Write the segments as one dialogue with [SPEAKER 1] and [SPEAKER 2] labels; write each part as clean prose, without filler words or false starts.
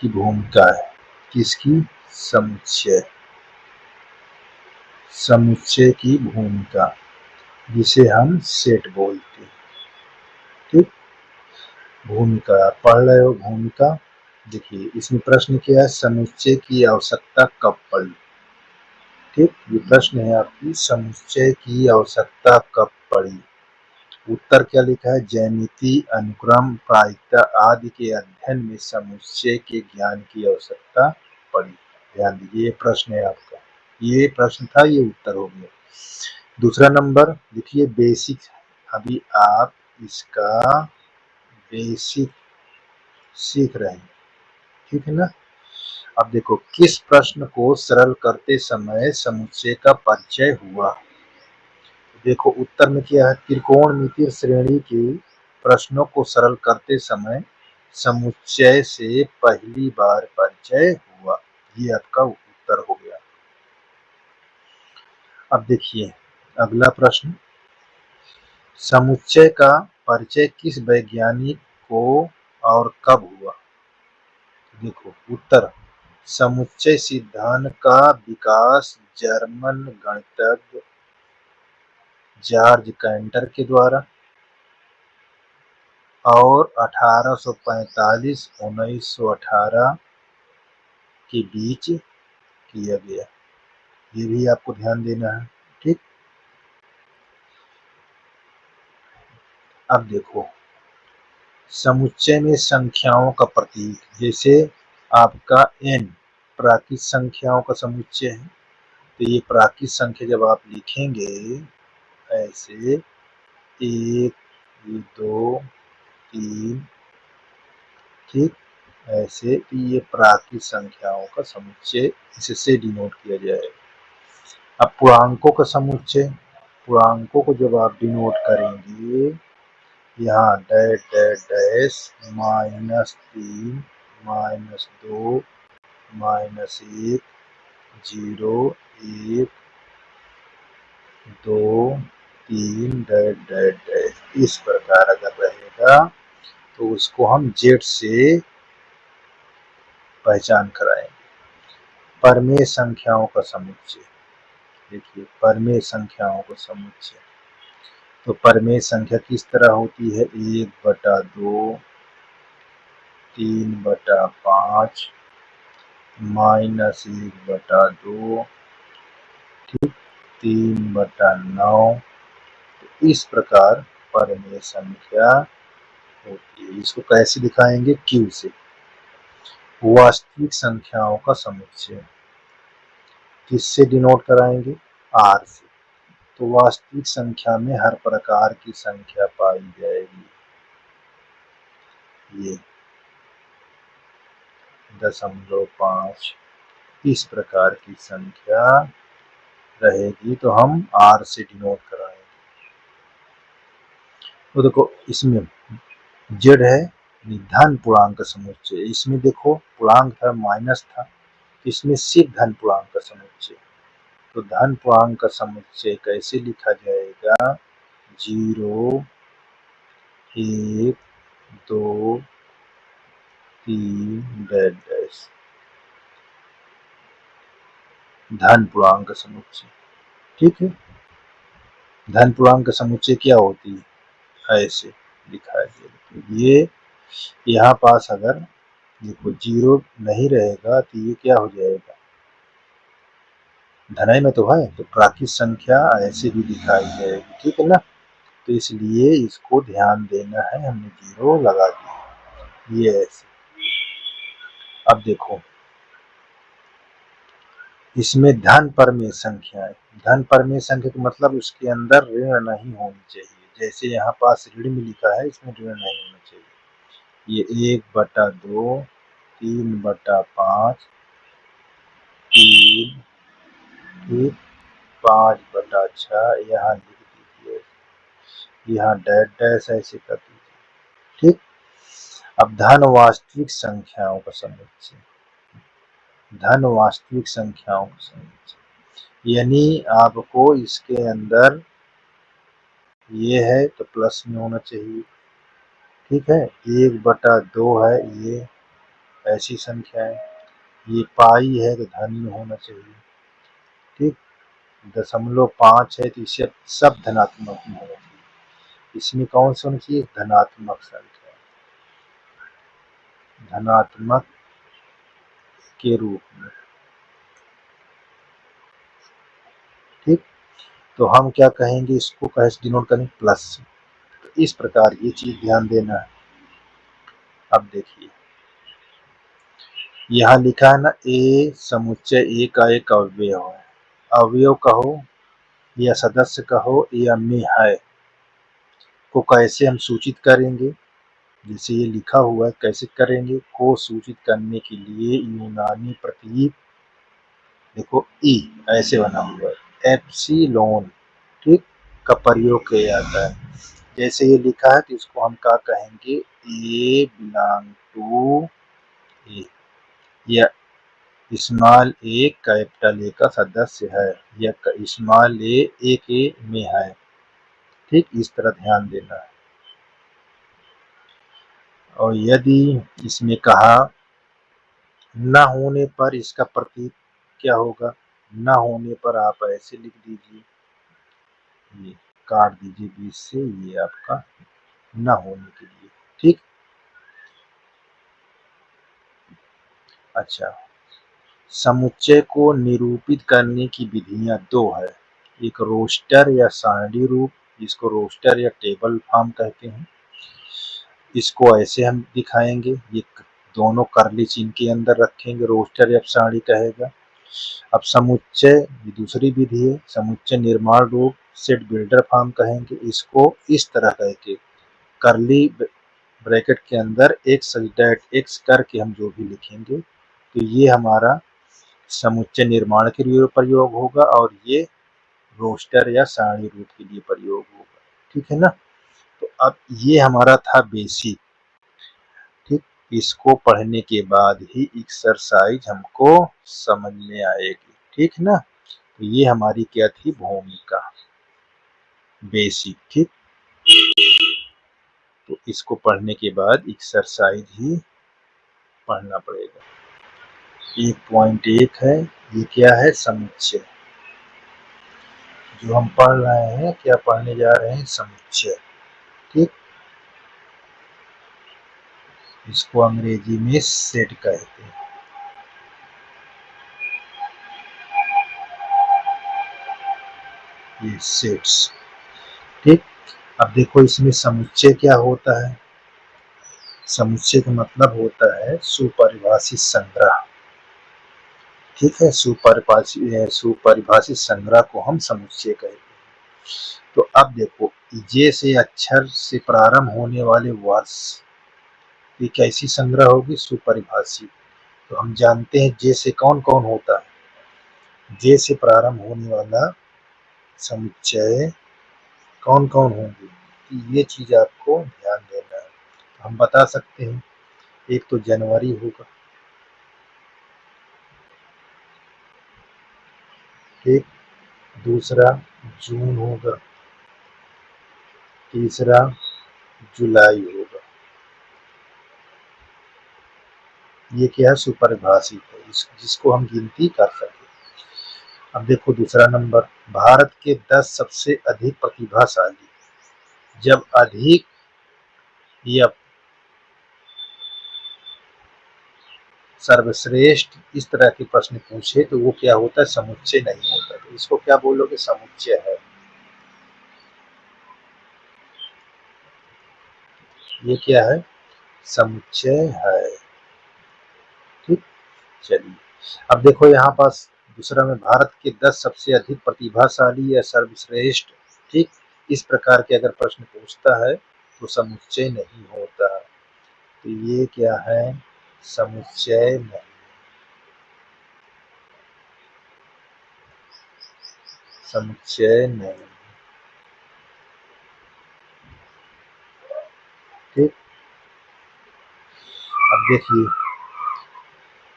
[SPEAKER 1] की भूमिका है। किसकी? समुच्चय, समुच्चय की भूमिका, जिसे हम सेट बोलते हैं। ठीक, भूमिका पढ़ रहे हो? भूमिका देखिए, इसमें प्रश्न क्या है? समुच्चय की आवश्यकता कब पड़ी? ठीक, ये प्रश्न है आपकी, समुच्चय की आवश्यकता कब पड़ी? उत्तर क्या लिखा है? ज्यामिति, अनुक्रम, प्रायिकता आदि के अध्ययन में समुच्चय के ज्ञान की आवश्यकता पड़ी। ध्यान दीजिए, ये प्रश्न है आपका, ये प्रश्न था, ये उत्तर हो गया। दूसरा नंबर देखिए, बेसिक, अभी आप इसका बेसिक सीख रहे हैं, ठीक है ना। अब देखो, किस प्रश्न को सरल करते समय समुच्चय का परिचय हुआ? देखो उत्तर में क्या है? त्रिकोणमितीय श्रेणी के प्रश्नों को सरल करते समय समुच्चय से पहली बार परिचय हुआ। ये आपका उत्तर हो गया। अब देखिए अगला प्रश्न, समुच्चय का परिचय किस वैज्ञानिक को और कब हुआ? देखो उत्तर, समुच्चय सिद्धांत का विकास जर्मन गणितज्ञ जॉर्ज कैंटर के द्वारा और 1845-1918 के बीच किया गया। ये भी आपको ध्यान देना है। ठीक, अब देखो, समुच्चय में संख्याओं का प्रतीक, जैसे आपका n प्राकृत संख्याओं का समुच्चय है, तो ये प्राकृत संख्या जब आप लिखेंगे ऐसे 1, 2, 3, ठीक, ऐसे ये प्राकृत संख्याओं का समुच्चय, इससे डिनोट किया जाएगा। अब पूर्णांकों का समुच्चय, पूर्णांकों को जब आप डिनोट करेंगे, यहाँ dash dash dash -3, -2, -1, 0, 1, 2, 3 dash dash dash, इस प्रकार अगर रहेगा तो उसको हम जेड से पहचान कराएंगे। परमेय संख्याओं का समुच्चय, देखिए परमेय संख्याओं का समुच्चय, तो परमेय संख्या किस तरह होती है? 1/2, 3/5, -1/2, ठीक, 3/9, इस प्रकार परमेय संख्या होती है। इसको कैसे दिखाएंगे? क्यू से। वास्तविक संख्याओं का समुच्चय किससे डिनोट कराएंगे? आर से। तो वास्तविक संख्या में हर प्रकार की संख्या पाई जाएगी, ये 0.5, इस प्रकार की संख्या रहेगी तो हम आर से डिनोट कराएंगे। तो देखो इसमें जेड है धन पूर्णांक समुच्चय, इसमें देखो पूर्णांक था माइनस था, इसमें सिर्फ धन पूर्णांक का समुच्चय, तो धन पूर्णांक का समुच्चय कैसे लिखा जाएगा? 0, 1, 2, 3 डैश डैश, धन पूर्णांक का समुच्चय। ठीक है, धन पूर्णांक का समुच्चय क्या होती है? ऐसे दिखाया गया। ये यहाँ पास अगर देखो 0 नहीं रहेगा तो ये क्या हो जाएगा? धनाई में तो है, तो प्राकृत संख्या ऐसे भी दिखाई जाएगी, ठीक है ना। तो इसलिए इसको ध्यान देना है, हमने 0 लगा दिया, ये ऐसे। अब देखो इसमें धन परमेय संख्या है, धन परमेय संख्या का मतलब उसके अंदर ऋण नहीं होनी चाहिए, जैसे यहाँ पास ऋण में लिखा है, इसमें ऋण नहीं होना चाहिए। ये 1/2, 3/5, 3, ठीक, 5/6 यहाँ लिख दीजिए, यहाँ डैश डैश ऐसे कर दीजिए। ठीक, अब धन वास्तविक संख्याओं का समुच्चय, धन वास्तविक संख्याओं का समुच्चय, यानी आपको इसके अंदर ये है तो प्लस में होना चाहिए, ठीक है। 1/2 है, ये ऐसी संख्याएं, ये पाई है तो धन्य होना चाहिए, ठीक। 0.5 है तो इसे सब धनात्मक में होना चाहिए। इसमें कौन सा होना चाहिए? धनात्मक संख्या, धनात्मक के रूप में, ठीक। तो हम क्या कहेंगे, इसको कैसे डिनोट करें? प्लस। तो इस प्रकार ये चीज ध्यान देना है। अब देखिए यहाँ लिखा है ना, ए समुच्चय ए का एक अवयव है। अवयव कहो या सदस्य कहो या में है को कैसे हम सूचित करेंगे? जैसे ये लिखा हुआ है, कैसे करेंगे? को सूचित करने के लिए यूनानी प्रतीक देखो ई ऐसे बना हुआ है, एप्सिलॉन, ठीक, का प्रयोग किया जाता है। जैसे ये लिखा है तो इसको हम क्या कहेंगे? ए बिलोंग टू ए, या स्मॉल ए कैपिटल ए का सदस्य है, या स्मॉल ए के में है, ठीक। इस तरह ध्यान देना है। और यदि इसमें कहा न होने पर, इसका प्रतीक क्या होगा? न होने पर आप ऐसे लिख दीजिए, ये काट दीजिए बीच से, ये आपका न होने के लिए, ठीक। अच्छा, समुच्चय को निरूपित करने की विधियां दो है। एक रोस्टर या सारणी रूप, जिसको रोस्टर या टेबल फॉर्म कहते हैं। इसको ऐसे हम दिखाएंगे, ये दोनों करली चिन्ह के अंदर रखेंगे, रोस्टर या सारणी कहेगा। अब समुच्चय, ये दूसरी विधि है, समुच्चय निर्माण रूप, सेट बिल्डर फॉर्म कहेंगे। इसको इस तरह कह के करली ब्रैकेट के अंदर एक्स डैट एक्स करके हम जो भी लिखेंगे, तो ये हमारा समुच्चय निर्माण के लिए प्रयोग होगा और ये रोस्टर या सारणी रूप के लिए प्रयोग होगा, ठीक है ना। तो अब ये हमारा था बेसिक, ठीक। इसको पढ़ने के बाद ही एक्सरसाइज हमको समझ में आएगी, ठीक ना। तो ये हमारी क्या थी? भूमिका, बेसिक, ठीक। तो इसको पढ़ने के बाद एक्सरसाइज ही पढ़ना पड़ेगा। 1.1 है, ये क्या है? समुच्चय। जो हम पढ़ रहे हैं, क्या पढ़ने जा रहे हैं? समुच्चय, ठीक। इसको अंग्रेजी में सेट कहते हैं, ये सेट्स, ठीक। अब देखो इसमें समुच्चय क्या होता है? समुच्चय का मतलब होता है सुपरिभाषित संग्रह, ठीक है। सुपरिभाषित संग्रह को हम समुच्चय कहते हैं। तो अब देखो, जे से अक्षर से प्रारंभ होने वाले वर्ष, ये कैसी संग्रह होगी? सुपरिभाषित। तो हम जानते हैं जे से कौन कौन होता है? जे से प्रारंभ होने वाला समुच्चय कौन कौन होंगे? तो ये चीज आपको ध्यान देना है। हम बता सकते हैं, एक तो जनवरी होगा, ठीक। दूसरा जून होगा, तीसरा जुलाई होगा। ये क्या है? सुपरिभाषित है, जिसको हम गिनती कर सके। अब देखो दूसरा नंबर, भारत के 10 सबसे अधिक प्रतिभाशाली। जब अधिक या सर्वश्रेष्ठ इस तरह के प्रश्न पूछे तो वो क्या होता है? समुच्चय नहीं होता। तो इसको क्या बोलोगे? समुच्चय है। ये क्या है? समुच्चय है, ठीक। चलिए, अब देखो यहाँ पास दूसरा में, भारत के 10 सबसे अधिक प्रतिभाशाली या सर्वश्रेष्ठ, ठीक। इस प्रकार के अगर प्रश्न पूछता है तो समुच्चय नहीं होता। तो ये क्या है? समुच्चय नहीं, समुच्चय नहीं, ठीक। अब देखिए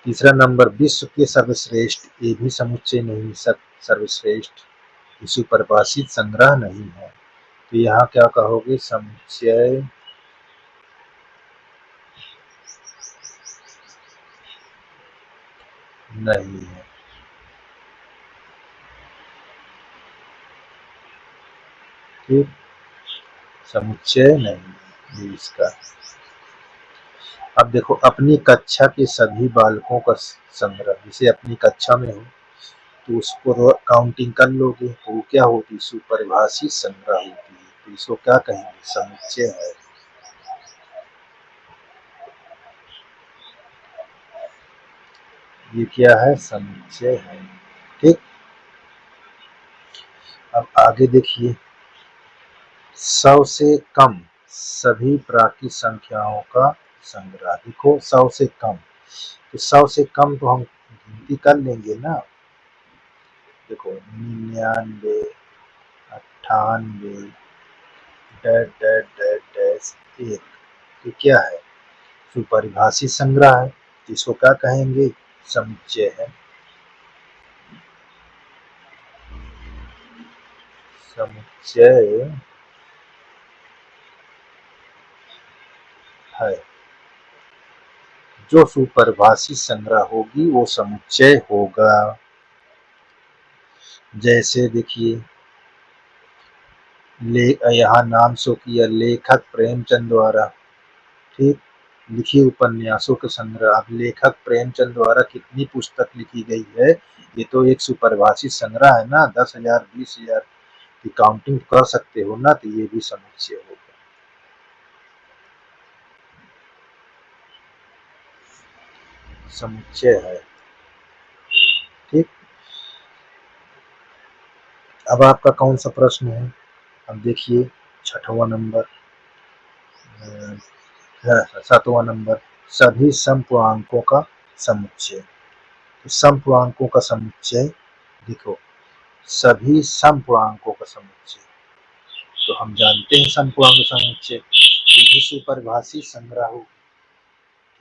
[SPEAKER 1] तीसरा नंबर, विश्व के सर्वश्रेष्ठ, ये भी समुच्चय नहीं, सर्वश्रेष्ठ, इसी परिभाषित संग्रह नहीं है। तो यहाँ क्या कहोगे? समुच्चय नहीं है। ठीक, समुच्चय नहीं है ये इसका। अब देखो, अपनी कक्षा के सभी बालकों का संग्रह, जैसे अपनी कक्षा में हो तो उसको काउंटिंग कर लोगे तो वो क्या होती है, सुपरिभाषी संग्रह होती है। तो इसको क्या कहेंगे, समुच्चय है। ये क्या है, समुच्चय है। ठीक, अब आगे देखिए, 100 से कम सभी प्राकृत संख्याओं का संग्रह। देखो 100 से कम, तो 100 से कम तो हम गिनती कर लेंगे ना। देखो 99, 98, डैश डैश डैश डैश 1, ये क्या है, सुपरिभाषी संग्रह है। इसको क्या कहेंगे, समुच्चय है। समुच्चय है, जो सुपरिभाषी संग्रह होगी वो समुच्चय होगा। जैसे देखिए, यहाँ नाम शो किया, लेखक प्रेमचंद द्वारा, ठीक, लिखी उपन्यासों के संग्रह। अब लेखक प्रेमचंद द्वारा कितनी पुस्तक लिखी गई है, ये तो एक सुपरिभाषी संग्रह है ना। 10,000, 20,000 की काउंटिंग कर सकते हो ना, तो ये भी समुच्चय होगा। समुच्चय है। ठीक, अब आपका कौन सा प्रश्न है। अब देखिए 6वां नंबर, 7वां नंबर, सभी समपूर्णांकों का समुच्चय। तो समपूर्णांकों का समुच्चय, देखो सभी समपूर्णांकों का समुच्चय, तो हम जानते हैं समपूर्णांक समुच्चय, ये भी सुपरिभाषी संग्रह होगी।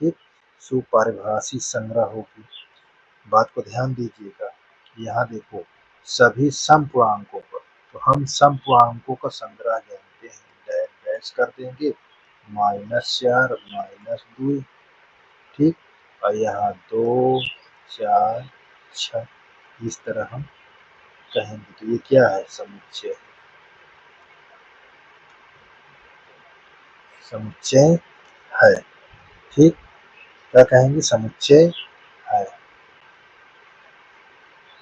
[SPEAKER 1] ठीक, सुपरिभाषी संग्रह होगी। बात को ध्यान दीजिएगा, यहाँ देखो सभी समपूर्णांकों पर, तो हम समपूर्णांकों का संग्रह जानते हैं, डैश डैश कर देंगे, -4, -2, ठीक, और यहाँ 2, 4, 6, इस तरह हम कहेंगे। तो ये क्या है, समुच्चय। समुच्चय है। ठीक, क्या कहेंगे, समुच्चय है।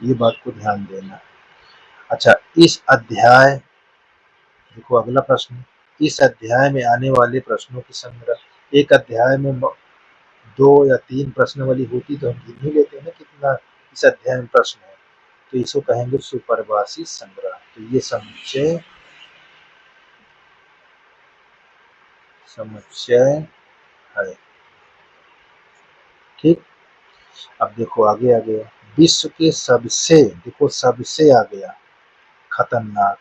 [SPEAKER 1] ये बात को ध्यान देना। अच्छा, इस अध्याय, देखो अगला प्रश्न, इस अध्याय में आने वाले प्रश्नों की संग्रह। एक अध्याय में 2 या 3 प्रश्न वाली होती तो हम गिन ही लेते हैं ना कितना इस अध्याय में प्रश्न है। तो इसको कहेंगे सुपरिभाषी संग्रह। तो ये समुच्चय, समुच्चय है। ठीक, अब देखो आगे आ गया, विश्व के सबसे, देखो सबसे आ गया, खतरनाक।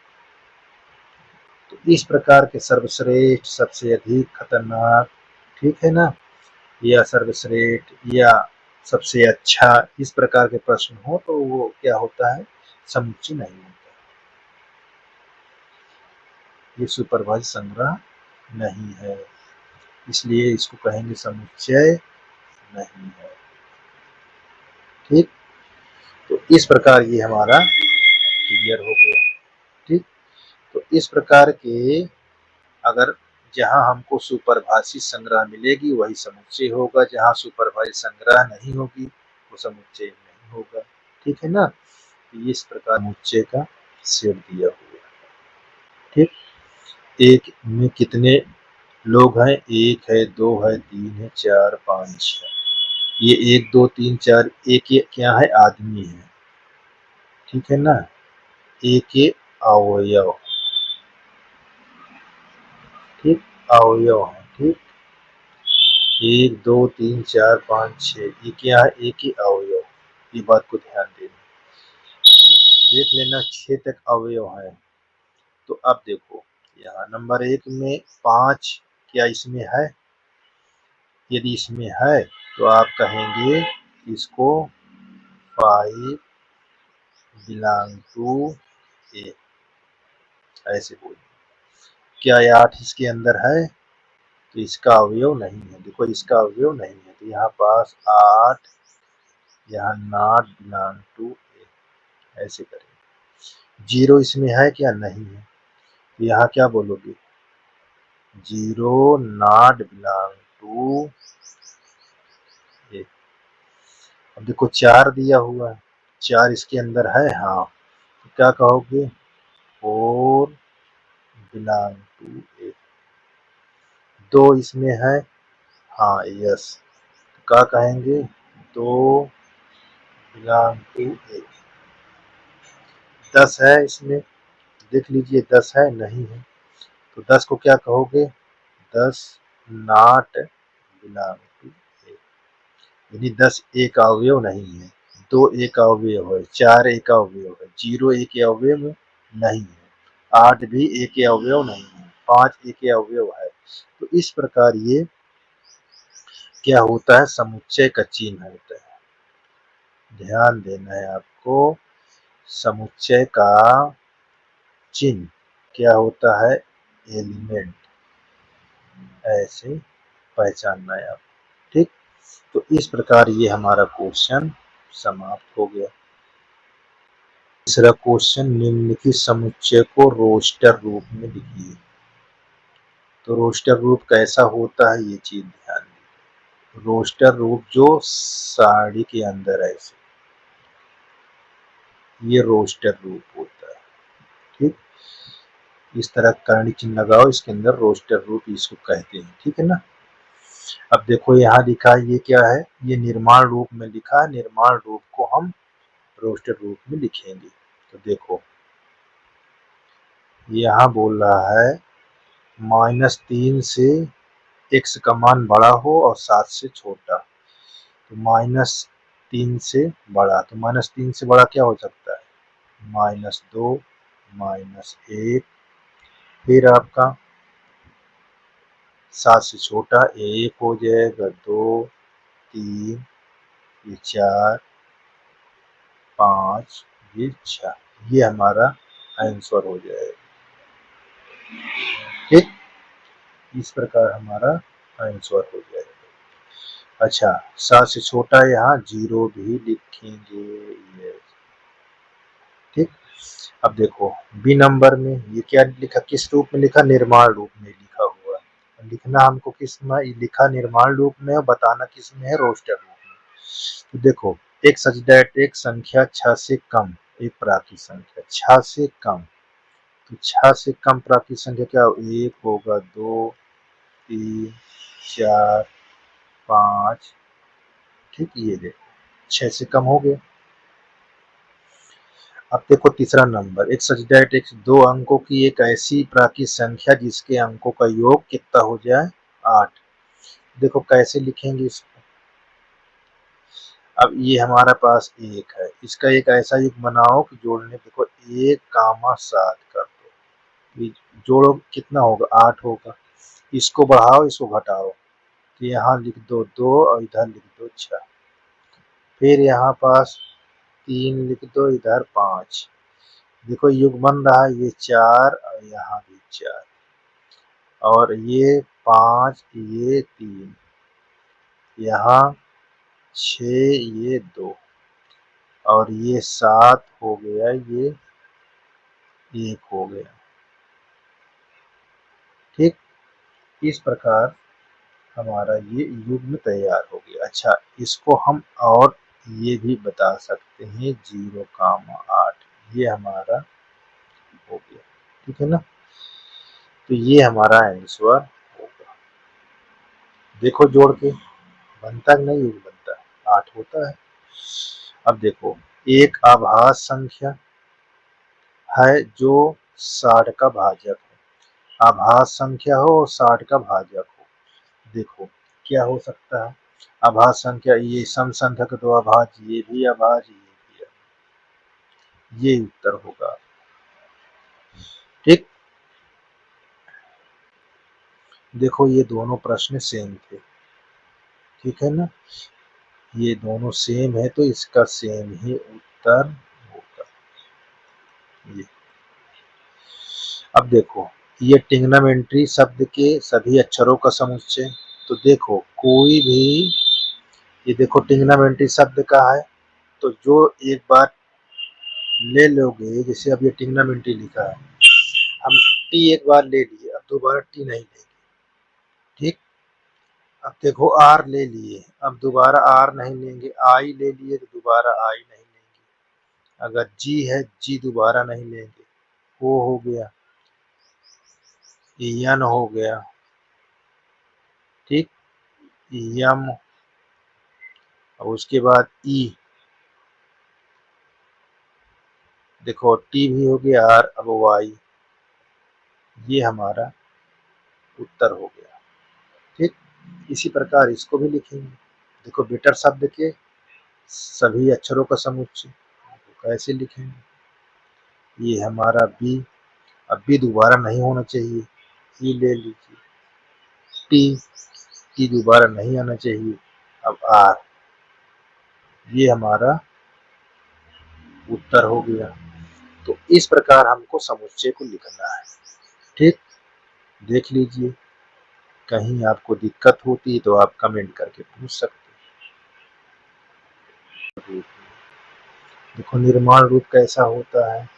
[SPEAKER 1] तो इस प्रकार के सर्वश्रेष्ठ, सबसे अधिक खतरनाक, ठीक है ना, या सर्वश्रेष्ठ या सबसे अच्छा, इस प्रकार के प्रश्न हो तो वो क्या होता है, समुच्चय नहीं होता। ये सुपरिभाषी संग्रह नहीं है, इसलिए इसको कहेंगे समुच्चय नहीं है। ठीक, तो इस प्रकार ये हमारा क्लियर हो गया। ठीक, तो इस प्रकार के, अगर जहां हमको सुपरिभाषी संग्रह मिलेगी वही समुच्चय होगा, जहां सुपरिभाषी संग्रह नहीं होगी वो समुच्चय नहीं होगा। ठीक है ना, तो इस प्रकार समुच्चय का सेट दिया हुआ। ठीक, एक में कितने लोग हैं, 1 है, 2 है, 3 है, 4, 5, 6, ये 1, 2, 3, 4, एक ये क्या है, आदमी है। ठीक है ना, एक ये अवयव, ठीक, अवयव है। ठीक, 1, 2, 3, 4, 5, 6, ये क्या है, एक ही अवयव। ये बात को ध्यान देना, देख लेना 6 तक अवयव है। तो अब देखो, यहाँ नंबर 1 में 5 क्या इसमें है, यदि इसमें है तो आप कहेंगे इसको 5 बिलोंग टू ए, ऐसे बोल। क्या ये 8 इसके अंदर है, तो इसका अवयव नहीं है। देखो इसका अवयव नहीं है, तो यहाँ पास 8 यहाँ नॉट बिलोंग टू ए, ऐसे करेंगे। 0 इसमें है क्या? नहीं है। यहाँ क्या बोलोगे? 0 नॉट बिलोंग टू ए। अब देखो 4 दिया हुआ है, 4 इसके अंदर है, हाँ, तो क्या कहोगे? 4 बिलोंग टू ए। 2 इसमें है, हाँ, यस, तो क्या कहेंगे? 2 बिलोंग टू ए। 10 है इसमें, देख लीजिए 10 है, नहीं है, तो 10 को क्या कहोगे? 10 नॉट बिलोंग टू ए, यानी 10 एक अवयव नहीं है, 2 एक अवयव है, 4 एक अवयव है, 0 एक अवयव नहीं है, 8 भी एक अवयव नहीं है, 5 एक अवयव है। तो इस प्रकार ये क्या होता है? समुच्चय का चिन्ह होता है। ध्यान देना है आपको, समुच्चय का चिन्ह क्या होता है? एलिमेंट, ऐसे पहचानना है आप, ठीक। तो इस प्रकार ये हमारा क्वेश्चन समाप्त हो गया। तीसरा क्वेश्चन, निम्नलिखित समुच्चय को रोस्टर रूप में लिखिए। तो रोस्टर रूप कैसा होता है, ये चीज ध्यान दीजिए। रोस्टर रूप जो साड़ी के अंदर है, ये रोस्टर रूप होता है, ठीक। इस तरह कर्ण चिन्ह लगाओ, इसके अंदर रोस्टर रूप इसको कहते हैं, ठीक है ना। अब देखो यहाँ लिखा है, ये क्या है? ये निर्माण रूप में लिखा है, निर्माण रूप को हम रोस्टर रूप में लिखेंगे। तो देखो यहाँ बोल रहा है -3 से x का मान बड़ा हो और 7 से छोटा। तो -3 से बड़ा, तो -3 से बड़ा क्या हो सकता है? -2, -1, फिर आपका 7 से छोटा 1 हो जाएगा, 2, 3, ये 4, 5, ये 6, ये हमारा आंसर हो जाएगा, ठीक। इस प्रकार हमारा आंसर हो जाएगा। अच्छा, 7 से छोटा यहाँ 0 भी लिखेंगे, ये, ठीक। अब देखो बी नंबर में ये क्या लिखा, किस रूप में लिखा? निर्माण रूप में लिखा हुआ है। लिखना हमको किस में लिखा? निर्माण रूप में, और बताना किस में है? रोस्टर रूप में। तो देखो, एक सच दैट एक संख्या 6 से कम, एक प्राकृत संख्या 6 से कम, तो 6 से कम प्राकृत संख्या क्या? 1 होगा, 2, 3, 4, 5, ठीक। ये देखो 6 से कम हो गया। अब देखो तीसरा नंबर, एक सच दैट एक 2 अंकों की एक ऐसी प्राकृत संख्या जिसके अंकों का योग कितना हो जाए? 8। देखो कैसे लिखेंगे इसको। अब ये हमारा पास 1 है, इसका एक ऐसा युग बनाओ कि जोड़ने, देखो 1, 7 कर दो, ये जोड़ो कितना होगा? 8 होगा। इसको बढ़ाओ, इसको घटाओ, तो यहाँ लिख दो 2 और इधर लिख दो 6। फिर यहाँ पास 3 लिख दो, इधर 5। देखो युग बन रहा है, ये 4 और यहाँ भी 4, और ये 5, ये 3, यहाँ 6, ये 2, और ये 7 हो गया, ये 1 हो गया, ठीक। इस प्रकार हमारा ये युग्म तैयार हो गया। अच्छा, इसको हम और ये भी बता सकते हैं, 0,8, ये हमारा हो गया, ठीक है ना। तो ये हमारा आंसर होगा। देखो जोड़ के बनता है, नहीं युग बनता है, 8 होता है। अब देखो, एक आभास संख्या है जो 60 का भाजक है। आभास संख्या हो और 60 का भाजक हो, देखो क्या हो सकता है? आभास संख्या, ये सम संख्या का 2 अभाज्य, ये भी अभाज्य, ये भी अभाज्य, ये उत्तर होगा, ठीक। देखो ये दोनों प्रश्न सेम थे, ठीक है ना, ये दोनों सेम है, तो इसका सेम ही उत्तर होगा ये। अब देखो, ये ट्रिग्नोमेट्री शब्द के सभी अक्षरों का समुच्चय। तो देखो कोई भी, ये देखो ट्रिग्नोमेट्री शब्द का है, तो जो एक बार ले लोगे, जैसे अब ये ट्रिग्नोमेट्री लिखा है, हम टी एक बार ले लिए, अब दोबारा टी नहीं लेंगे। ठीक, अब देखो आर ले लिए, अब दोबारा आर नहीं लेंगे। आई ले लिए तो दोबारा आई नहीं लेंगे। अगर जी है, जी दोबारा नहीं लेंगे। ओ हो गया, एन हो गया, ठीक, एम, और उसके बाद ई, देखो टी भी हो गया, आर, अब वाई, ये हमारा उत्तर हो गया। ठीक, इसी प्रकार इसको भी लिखेंगे। देखो बेटर शब्द के सभी अक्षरों का समुच्चय, कैसे लिखेंगे? ये हमारा बी, अब बी दोबारा नहीं होना चाहिए, ई ले लीजिए। टी, टी दोबारा नहीं आना चाहिए, अब आर, ये हमारा उत्तर हो गया। तो इस प्रकार हमको समुच्चय को लिखना है। ठीक, देख लीजिए, कहीं आपको दिक्कत होती है तो आप कमेंट करके पूछ सकते हैं। देखो निर्माण रूप कैसा होता है,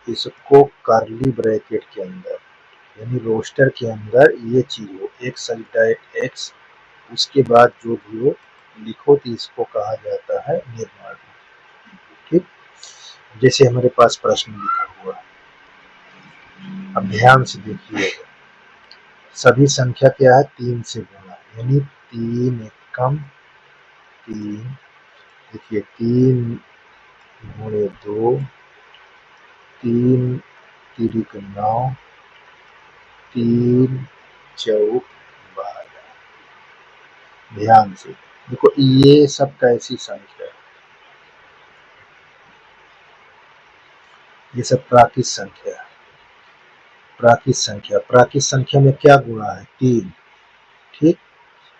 [SPEAKER 1] इसको कर्ली ब्रैकेट के अंदर यानी रोस्टर के अंदर ये चीज हो, एक्स सल्टाइट एक्स, उसके बाद जो भी हो लिखो, तो इसको कहा जाता है निर्माण रूप। ठीक, जैसे हमारे पास प्रश्न लिखा हुआ है, अब ध्यान से देखिए, सभी संख्या क्या है, 3 से गुणा, यानी 3 एकम 3, देखिए 3 गुणे 2, 3 तिरिक 9, 3 चौक 12। ध्यान से देखो, ये सब कैसी संख्या है, ये सब प्राकृत संख्या है। प्राकृत संख्या में क्या गुणा है, 3। ठीक,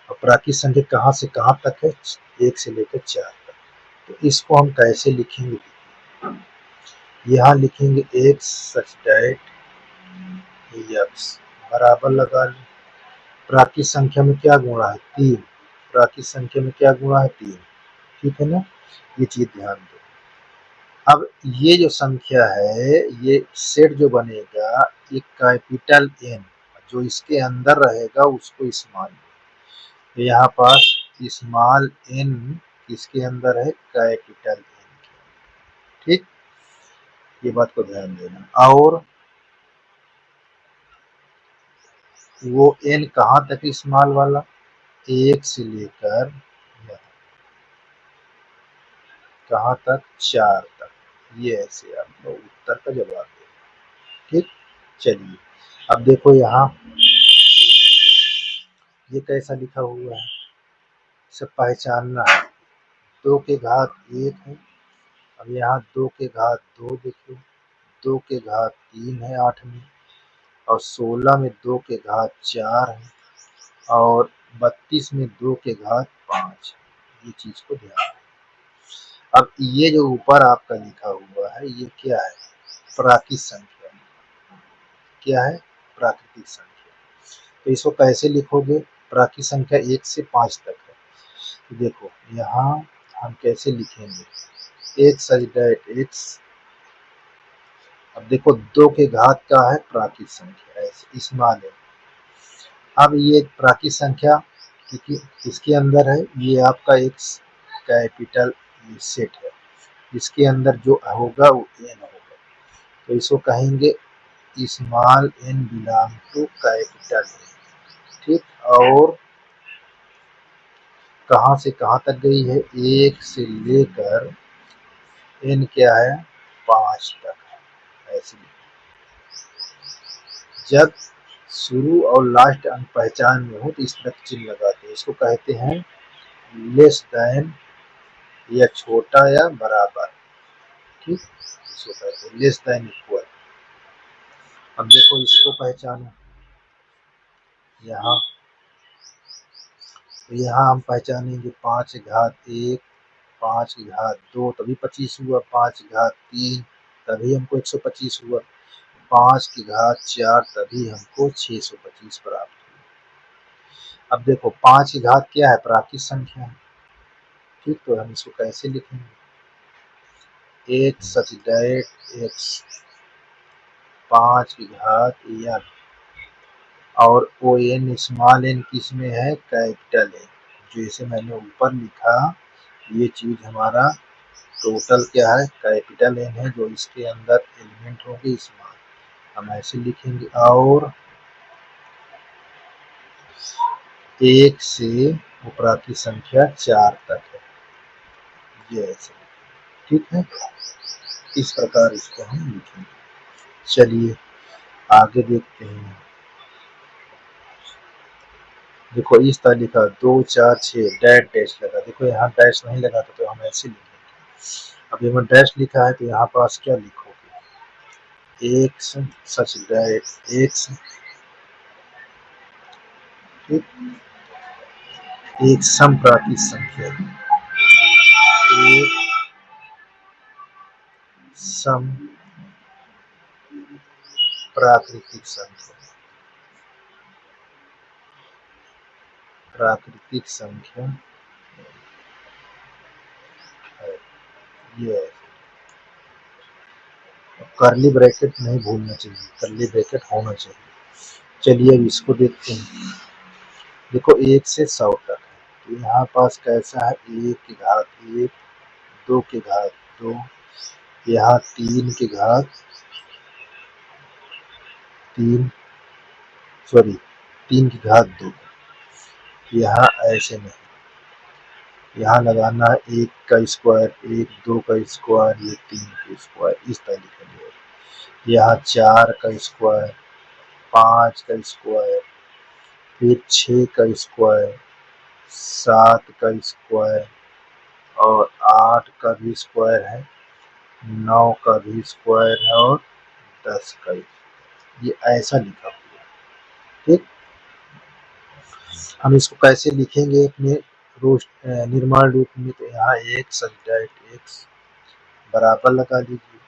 [SPEAKER 1] और प्राकृत संख्या कहाँ से कहाँ तक है, 1 से लेकर 4 तक। तो इसको हम कैसे लिखेंगे, यहाँ लिखेंगे एक्स सच एक्स बराबर लगा लें, प्राकृत संख्या में क्या गुणा है, 3, प्राकृत संख्या में क्या गुणा है, 3। ठीक है ना, ये चीज ध्यान दो। अब ये जो संख्या है, ये सेट जो बनेगा, एक कैपिटल एन जो इसके अंदर रहेगा उसको स्मॉल, तो यहाँ पास स्मॉल एन किसके अंदर है, कैपिटल एन के। ठीक, ये बात को ध्यान देना। और वो एन कहाँ तक स्मॉल वाला, 1 से लेकर कहाँ तक, 4 तक। ये ऐसे आपको उत्तर का जवाब देगा। ठीक, चलिए अब देखो यहाँ ये कैसा लिखा हुआ है, इसे पहचानना है। 2 के घात 1 है, अब यहाँ 2 के घात 2 देखिए, 2 के घात 3 है 8 में, और 16 में 2 के घात 4 है, और 32 में 2 के घात 5। ये चीज को ध्यान रखें। अब ये जो ऊपर आपका लिखा हुआ है, ये क्या है, प्राकृत संख्या। क्या है, प्राकृतिक संख्या। तो इसको कैसे लिखोगे, प्राकृतिक संख्या 1 से 5 तक है। तो देखो यहाँ हम कैसे लिखेंगे, एक्स सजडेट एक्स, अब देखो 2 के घात का है प्राकृत संख्या, ऐसे स्मॉल है। अब ये प्राकृत संख्या क्योंकि इसके अंदर है, ये आपका एक कैपिटल सेट है, इसके अंदर जो होगा वो एन होगा, तो इसको कहेंगे small N belong to capital N. ठीक, और कहाँ से कहाँ तक गई है, 1 से लेकर एन क्या है, 5 तक है। ऐसे जब शुरू और लास्ट अंक पहचान में हो तो इस तरह चिन्ह लगाते हैं, इसको कहते हैं लेस देन, या छोटा या बराबर। ठीक, इसको कहते हैं लेस देन इक्वल। अब देखो इसको पहचानो, यहाँ तो यहाँ हम पहचानेंगे 5 घात 1, 5 घात 2 तभी 25 हुआ, 5 घात 3 तभी हमको 125 हुआ, 5 की घात 4 तभी हमको 625 प्राप्त हुआ। अब देखो 5 की घात क्या है, प्राकृत संख्या है, ठीक, तो हम इसको कैसे लिखेंगे, एक्स सच दैट एक्स 5 की घात n, और ओ एन स्मॉल एन किस में है, कैपिटल एन। जैसे मैंने ऊपर लिखा, ये चीज हमारा टोटल क्या है, कैपिटल एन है, जो इसके अंदर एलिमेंट होंगे स्मॉल, हम ऐसे लिखेंगे। और एक से ऊपर की संख्या 4 तक है, ये ऐसे, ठीक है, इस प्रकार इसको हम लिखेंगे। चलिए आगे देखते हैं। देखो इस तरह लिखा 2 4 6 डैश डैश लगा, देखो यहाँ डैश नहीं लगा था तो हम ऐसे लिखेंगे। अब यहाँ डैश लिखा है तो यहाँ पास क्या लिखोगे, एक्स सच दैट एक्स, ठीक, एक समप्राकृत संख्या, एक सम प्राकृतिक संख्या, प्राकृतिक संख्या है, ये है। कर्ली ब्रैकेट नहीं भूलना चाहिए, कर्ली ब्रैकेट होना चाहिए। चलिए अब इसको देखते हैं। देखो 1 से 100 तक है, तो यहाँ पास कैसा है, 1 की घात 1, 2 की घात 2, यहाँ 3 की घात 3, सॉरी 3 की घात 2, यहाँ ऐसे नहीं, यहाँ लगाना है 1 का स्क्वायर, 1 2 का स्क्वायर, ये 3 का स्क्वायर, इस तरह लिखेंगे। यहाँ 4 का स्क्वायर, 5 का स्क्वायर, फिर 6 का स्क्वायर, 7 का स्क्वायर, और 8 का भी स्क्वायर है, 9 का भी स्क्वायर है, और 10 का, ये ऐसा लिखा हुआ है, ठीक। हम इसको कैसे लिखेंगे अपने रोज निर्माण रूप में, तो यहाँ एक सब्जेक्ट एक्स बराबर लगा लीजिए।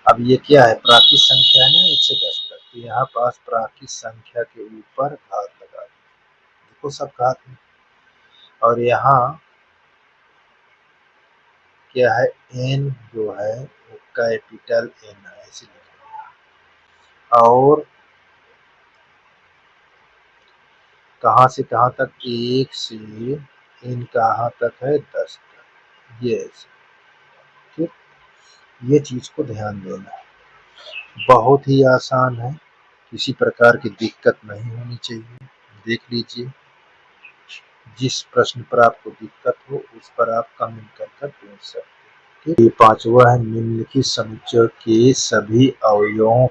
[SPEAKER 1] अब ये क्या है, प्राकृत संख्या है ना 1 से 10 तक, तो यहाँ पास प्राकृत संख्या के ऊपर घात लगा दीजिए, देखो सब घात में। और यहाँ क्या है, एन जो है वो कैपिटल एन है, ऐसे लिखेंगे। और कहाँ से कहाँ तक, 1 से एन कहाँ तक है, 10 तक, ये ऐसे, ठीक। ये चीज को ध्यान देना है, बहुत ही आसान है, किसी प्रकार की दिक्कत नहीं होनी चाहिए। देख लीजिए, जिस प्रश्न पर आपको दिक्कत हो उस पर आप कमेंट कर पूछ सकते हैं, ठीक। ये पांचवा है, निम्नलिखित समुच्चय के सभी अवयवों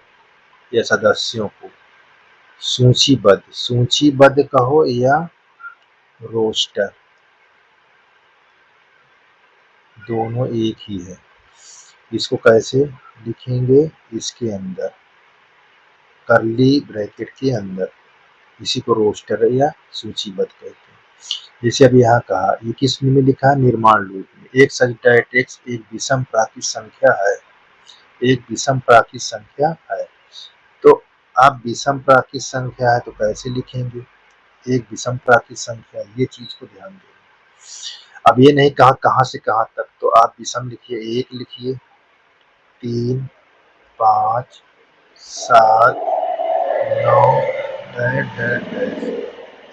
[SPEAKER 1] या सदस्यों को सूचीबद्ध, सूचीबद्ध कहो या रोस्टर, दोनों एक ही है। इसको कैसे लिखेंगे, इसके अंदर कर्ली ब्रैकेट के अंदर, इसी को रोस्टर या सूचीबद्ध कहते हैं। जैसे अब यहाँ कहा, ये किस में लिखा है, निर्माण रूप में, एक सब्जेक्ट एक्स एक विषम प्राकृत संख्या है, एक विषम प्राकृत संख्या है। तो आप विषम प्राकृत संख्या है तो कैसे लिखेंगे, एक विषम प्राकृत संख्या, ये चीज को ध्यान दें। अब ये नहीं कहा कहाँ से कहाँ तक, तो आप विषम लिखिए, 1 लिखिए, 3 5 7 9 डैश डैश डैश,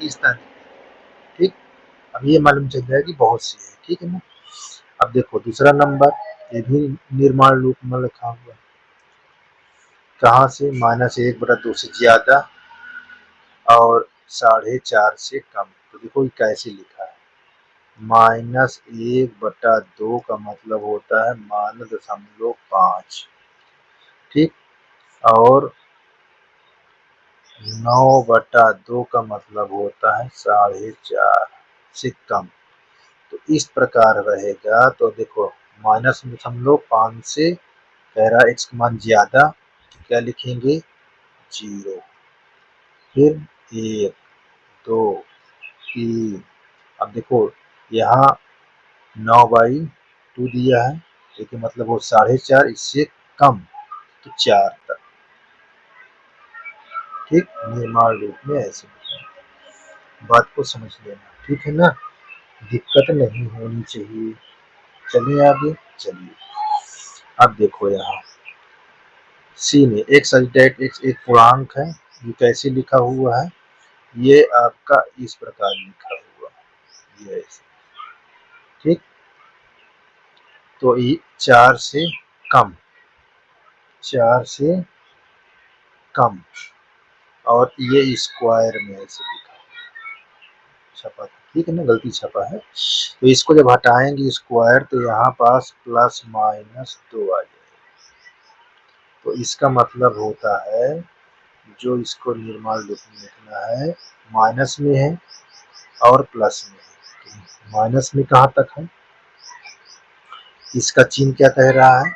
[SPEAKER 1] इस तरह, ठीक। अब ये मालूम चल जाएगा कि बहुत सी है, ठीक है ना। अब देखो दूसरा नंबर, ये भी निर्माण रूप में लिखा हुआ है, कहाँ से, -1/2 से ज्यादा और 4.5 से कम, तो देखो ये कैसे लिखा है, -1/2 का मतलब होता है -5, ठीक। और 9/2 का मतलब होता है 4.5 से कम, तो इस प्रकार रहेगा। तो देखो -5 से कह रहा एक्स का मान ज्यादा, क्या लिखेंगे, 0, फिर 1 2 3, अब देखो यहाँ 9/2 दिया है, लेकिन मतलब वो 4.5, इससे कम, तो 4 तक, ठीक। निर्माण रूप में ऐसे बात को समझ लेना, ठीक है ना। दिक्कत नहीं होनी चाहिए। चलिए आगे चलिए। अब देखो यहाँ सी में एक्स अल्टेट एक्स एक पूर्णांक है। ये कैसे लिखा हुआ है? ये आपका इस प्रकार लिखा हुआ है, ये ऐसे। ठीक, तो ये 4 से कम, 4 से कम, और ये स्क्वायर में ऐसे लिखा छपा था, ठीक है ना, गलती छपा है। तो इसको जब हटाएंगे स्क्वायर तो यहाँ पास प्लस माइनस 2 आ जाएगा। तो इसका मतलब होता है जो इसको निर्माण रूप में लिखना है माइनस में है और प्लस में है। तो माइनस में कहाँ तक है? इसका चिन्ह क्या कह रहा है?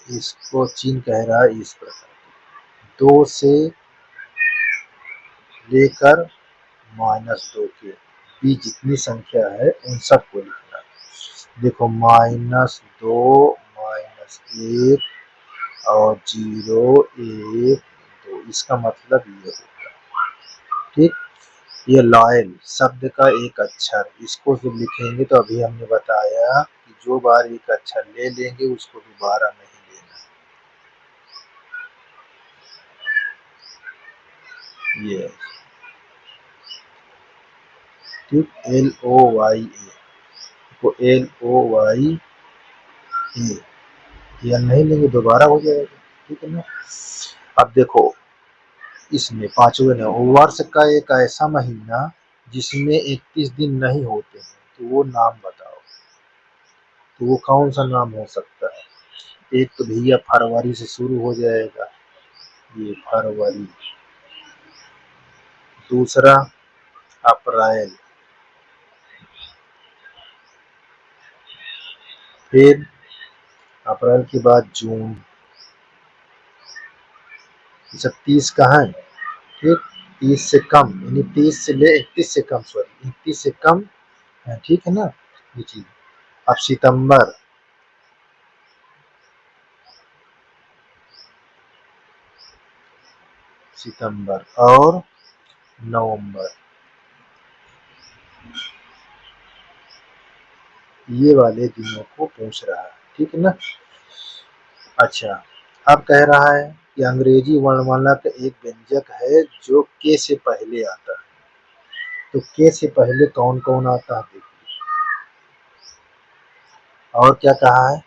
[SPEAKER 1] इसको चिन्ह कह रहा है इस प्रकार, 2 से लेकर -2 के बीच जितनी संख्या है उन सबको लिखना है। देखो -2 -1 और 0 1 2, इसका मतलब ये होगा। ठीक, ये लॉयल शब्द का एक अक्षर, इसको जब लिखेंगे तो अभी हमने बताया कि जो बार एक अक्षर ले लेंगे उसको दोबारा नहीं लेना। ये ठीक, LOYA को LOYA, ये नहीं लेंगे दोबारा हो जाएगा। ठीक है ना। अब देखो इसमें पांचवें ने वर्ष का एक ऐसा महीना जिसमें 31 दिन नहीं होते हैं, तो वो नाम बताओ। तो वो कौन सा नाम हो सकता है? एक तो भैया फरवरी से शुरू हो जाएगा, ये फरवरी। दूसरा अप्रैल, फिर अप्रैल के बाद जून, सब 30 का है। ठीक, 30 से कम यानी 30 से ले 31 से कम, सॉरी 31 से कम है। ठीक है ना, ये चीज। अब सितंबर, सितंबर और नवंबर, ये वाले दिनों को पूछ रहा है। ठीक है ना। अच्छा, अब कह रहा है कि अंग्रेजी वर्णमाला का एक व्यंजक है जो के से पहले आता है। तो के से पहले कौन कौन आता है देखिए। और क्या कहा है?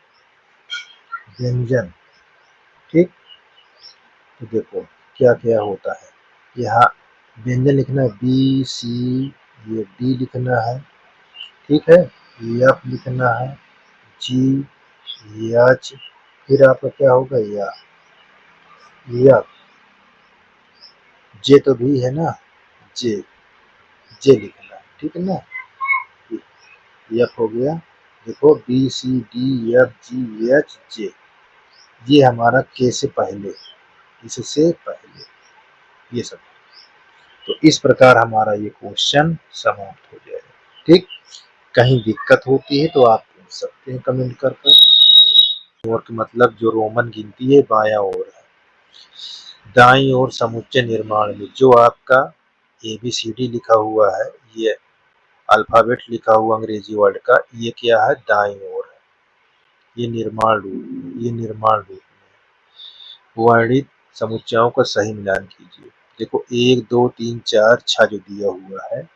[SPEAKER 1] व्यंजन। ठीक, तो देखो क्या क्या होता है। यहाँ व्यंजन लिखना है BC, ये D लिखना है। ठीक है, F लिखना है, GH, फिर आपका क्या होगा या जे तो भी है ना, जे जे लिखना है। ठीक है ना, एफ हो गया। देखो BCDFGH, ये हमारा के से पहले, इससे पहले, ये सब। तो इस प्रकार हमारा ये क्वेश्चन समाप्त हो जाएगा। ठीक, कहीं दिक्कत होती है तो आप पूछ सकते हैं कमेंट कर। और मतलब जो रोमन गिनती है बायां ओर है, दाईं ओर समुच्चय निर्माण में जो आपका ABCD लिखा हुआ है, ये अल्फाबेट लिखा हुआ अंग्रेजी वर्ड का, ये क्या है? दाईं ओर है। ये निर्माण रूप, ये निर्माण रूप में वर्णित समुच्चयों का सही मिलान कीजिए। देखो 1 2 3 4 6 जो दिया हुआ है,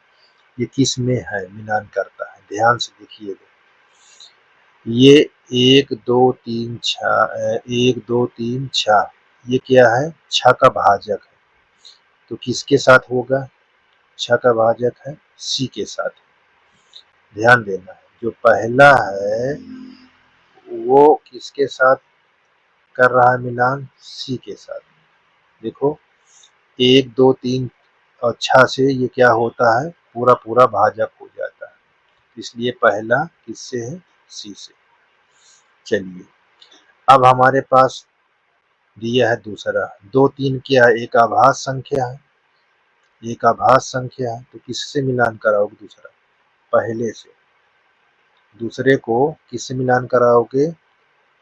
[SPEAKER 1] ये किस में है मिलान करता है? ध्यान से देखिएगा। ये 1 2 3 6, 1 2 3 6, ये क्या है? 6 का भाजक है। तो किसके साथ होगा? 6 का भाजक है C के साथ। ध्यान देना है, जो पहला है वो किसके साथ कर रहा है मिलान? C के साथ। देखो 1 2 3 और 6 से ये क्या होता है? पूरा पूरा भाजक हो जाता है, इसलिए पहला किससे है? C से। चलिए, अब हमारे पास दिया है दूसरा। 2 3 क्या है? एक आभास संख्या है, एक आभास संख्या है। तो किससे मिलान कराओगे? दूसरा पहले से। दूसरे को किससे मिलान कराओगे?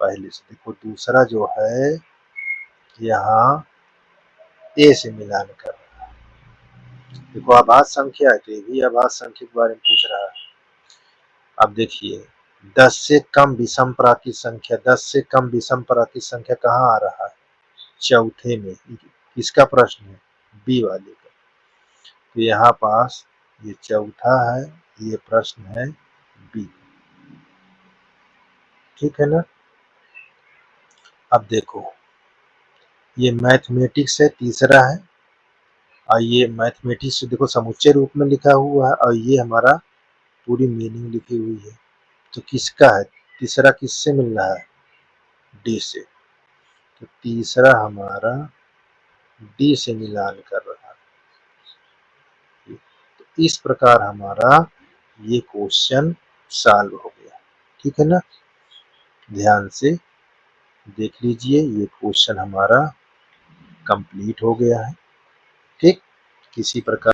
[SPEAKER 1] पहले से। देखो दूसरा जो है यहाँ A से मिलान कर रहा है। देखो आभाज्य संख्या है तो ये भी आभाज्य संख्या के बारे में पूछ रहा है। अब देखिए 10 से कम विषम प्राकृत संख्या, 10 से कम विषम प्राकृत संख्या कहाँ आ रहा है? चौथे में। किसका प्रश्न है? बी वाले का। तो यहाँ पास ये चौथा है, ये प्रश्न है बी। ठीक है ना। अब देखो ये मैथमेटिक्स है, तीसरा है, और ये मैथमेटिक्स देखो समुच्चय रूप में लिखा हुआ है और ये हमारा पूरी मीनिंग लिखी हुई है। तो किसका है? तीसरा किससे मिल रहा है? डी से। तो तीसरा हमारा डी से मिलान कर रहा है। तो इस प्रकार हमारा ये क्वेश्चन सॉल्व हो गया। ठीक है ना। ध्यान से देख लीजिए, ये क्वेश्चन हमारा कंप्लीट हो गया है। ठीक, किसी प्रकार